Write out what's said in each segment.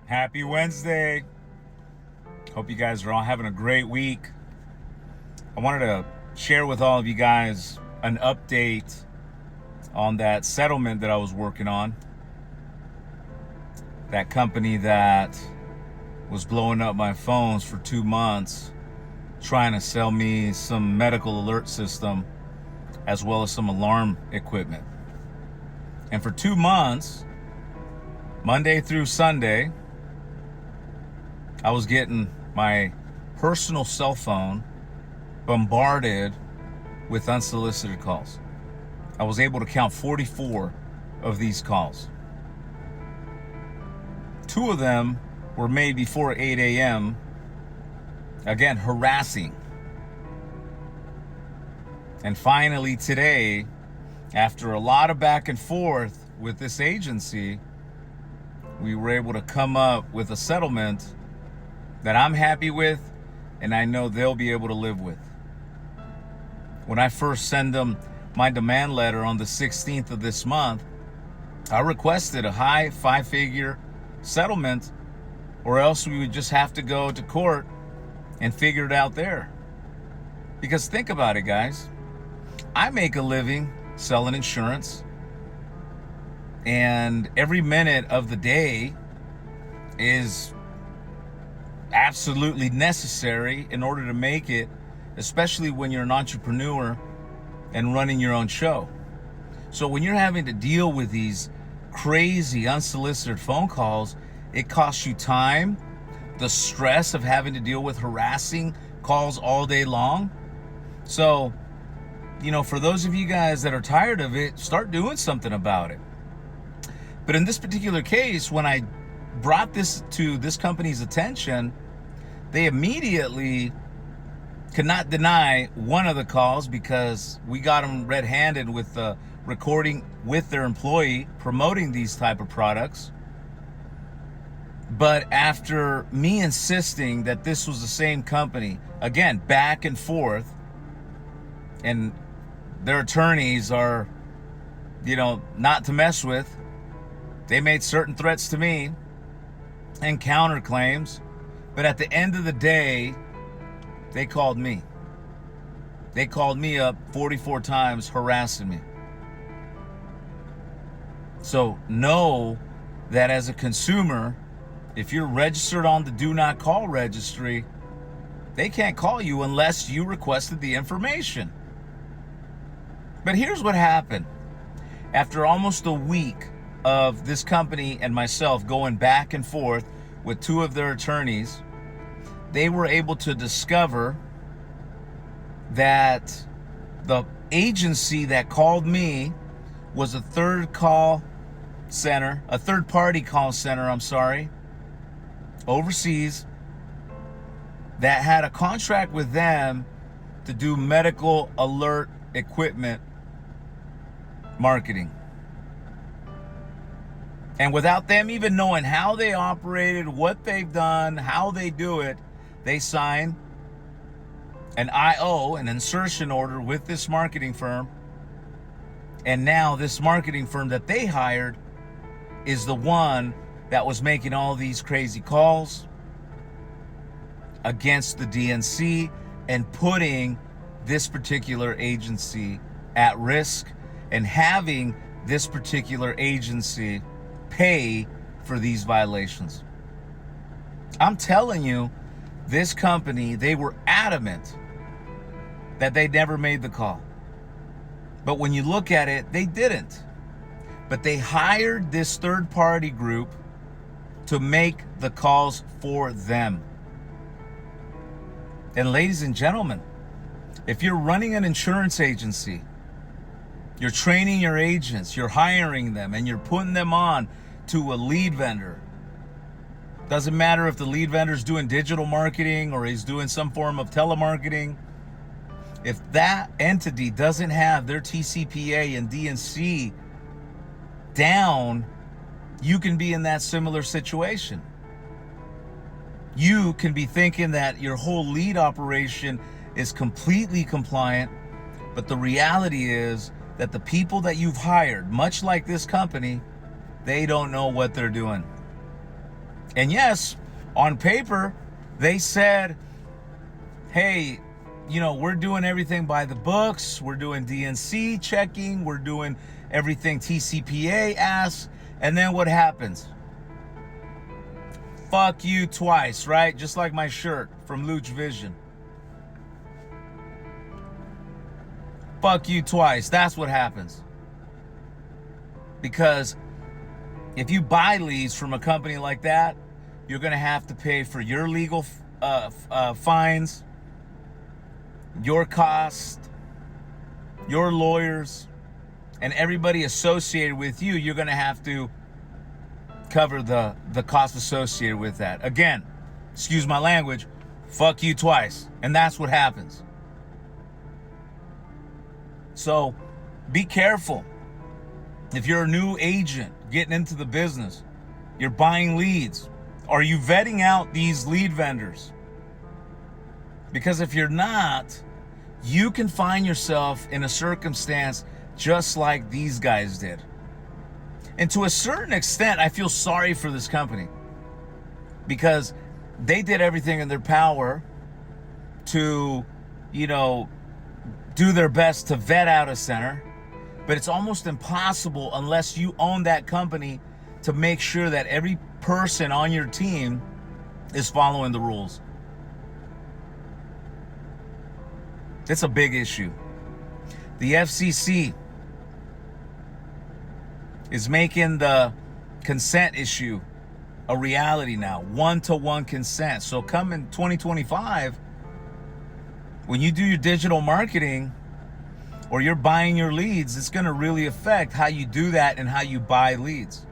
Happy Wednesday. Hope you guys are all having a great week. I wanted to share with all of you guys an update on that settlement that I was working on. That company that was blowing up my phones for 2 months, trying to sell me some medical alert system as well as some alarm equipment. And for 2 months, Monday through Sunday, I was getting my personal cell phone bombarded with unsolicited calls. I was able to count 44 of these calls. 2 of them were made before 8 a.m. Again, harassing. And finally today, after a lot of back and forth with this agency, we were able to come up with a settlement that I'm happy with and I know they'll be able to live with. When I first send them my demand letter on the 16th of this month, I requested a high 5-figure settlement, or else we would just have to go to court and figure it out there. Because think about it, guys. I make a living selling insurance, and every minute of the day is absolutely necessary in order to make it, especially when you're an entrepreneur and running your own show. So when you're having to deal with these crazy unsolicited phone calls, it costs you time, the stress of having to deal with harassing calls all day long. So, for those of you guys that are tired of it, start doing something about it. But in this particular case, when I brought this to this company's attention, they immediately could not deny one of the calls because we got them red-handed with the recording with their employee promoting these type of products. But after me insisting that this was the same company, again, back and forth, and their attorneys are, not to mess with, they made certain threats to me and counterclaims. But at the end of the day, they called me. They called me up 44 times harassing me. So know that as a consumer, if you're registered on the Do Not Call registry, they can't call you unless you requested the information. But here's what happened. After almost a week of this company and myself going back and forth with 2 of their attorneys, they were able to discover that the agency that called me was a third-party call center, overseas, that had a contract with them to do medical alert equipment marketing. And without them even knowing how they operated, what they've done, how they do it, they sign an IO, an insertion order with this marketing firm. And now this marketing firm that they hired is the one that was making all these crazy calls against the DNC and putting this particular agency at risk and having this particular agency pay for these violations. I'm telling you, this company, they were adamant that they never made the call. But when you look at it, they didn't. But they hired this third-party group to make the calls for them. And ladies and gentlemen, if you're running an insurance agency, you're training your agents, you're hiring them, and you're putting them on to a lead vendor. Doesn't matter if the lead vendor is doing digital marketing or he's doing some form of telemarketing. If that entity doesn't have their TCPA and DNC down, you can be in that similar situation. You can be thinking that your whole lead operation is completely compliant, but the reality is that the people that you've hired, much like this company, they don't know what they're doing. And yes, on paper, they said, hey, you know, we're doing everything by the books. We're doing DNC checking. We're doing everything TCPA asks. And then what happens? Fuck you twice, right? Just like my shirt from LEAdS Vision. Fuck you twice. That's what happens. Because if you buy leads from a company like that, you're going to have to pay for your legal fines, your cost, your lawyers, and everybody associated with you. You're going to have to cover the cost associated with that. Again, excuse my language, fuck you twice. And that's what happens. So be careful. If you're a new agent getting into the business, you're buying leads, are you vetting out these lead vendors? Because if you're not, you can find yourself in a circumstance just like these guys did. And to a certain extent, I feel sorry for this company because they did everything in their power to, you know, do their best to vet out a center. But it's almost impossible unless you own that company to make sure that every person on your team is following the rules. It's a big issue. The FCC is making the consent issue a reality now, one-to-one consent. So come in 2025, when you do your digital marketing or you're buying your leads, it's going to really affect how you do that and how you buy leads.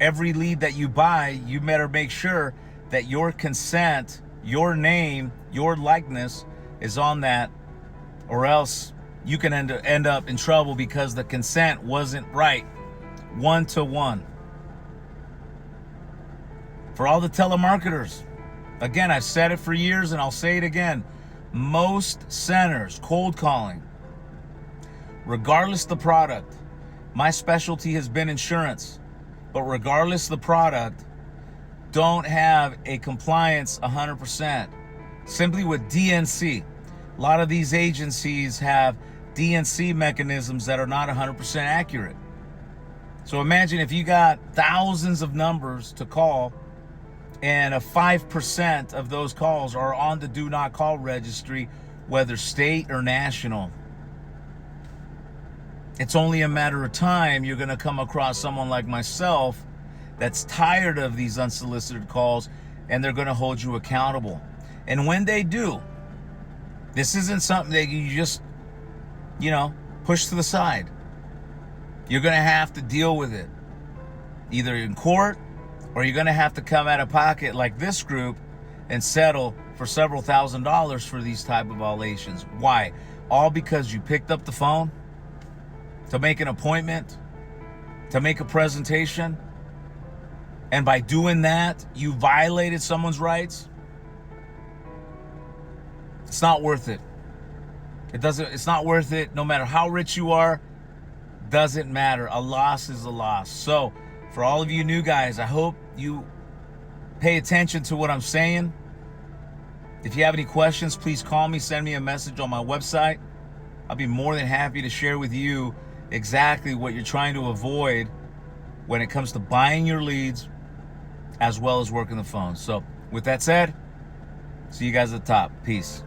Every lead that you buy, you better make sure that your consent, your name, your likeness is on that, or else you can end up in trouble because the consent wasn't right, one-to-one. For all the telemarketers, again, I've said it for years and I'll say it again, most centers, cold calling, regardless the product, my specialty has been insurance, but regardless the product, don't have a compliance 100%. Simply with DNC, a lot of these agencies have DNC mechanisms that are not 100% accurate. So imagine if you got thousands of numbers to call and a 5% of those calls are on the do not call registry, whether state or national. It's only a matter of time you're going to come across someone like myself that's tired of these unsolicited calls, and they're going to hold you accountable. And when they do, this isn't something that you just, you know, push to the side. You're going to have to deal with it, either in court or you're going to have to come out of pocket like this group and settle for several $1,000s for these type of violations. Why? All because you picked up the phone to make an appointment, to make a presentation, and by doing that, you violated someone's rights. It's not worth it. It's not worth it. No matter how rich you are, doesn't matter. A loss is a loss. So for all of you new guys, I hope you pay attention to what I'm saying. If you have any questions, please call me, send me a message on my website. I'll be more than happy to share with you exactly what you're trying to avoid when it comes to buying your leads as well as working the phone. So with that said, see you guys at the top. Peace.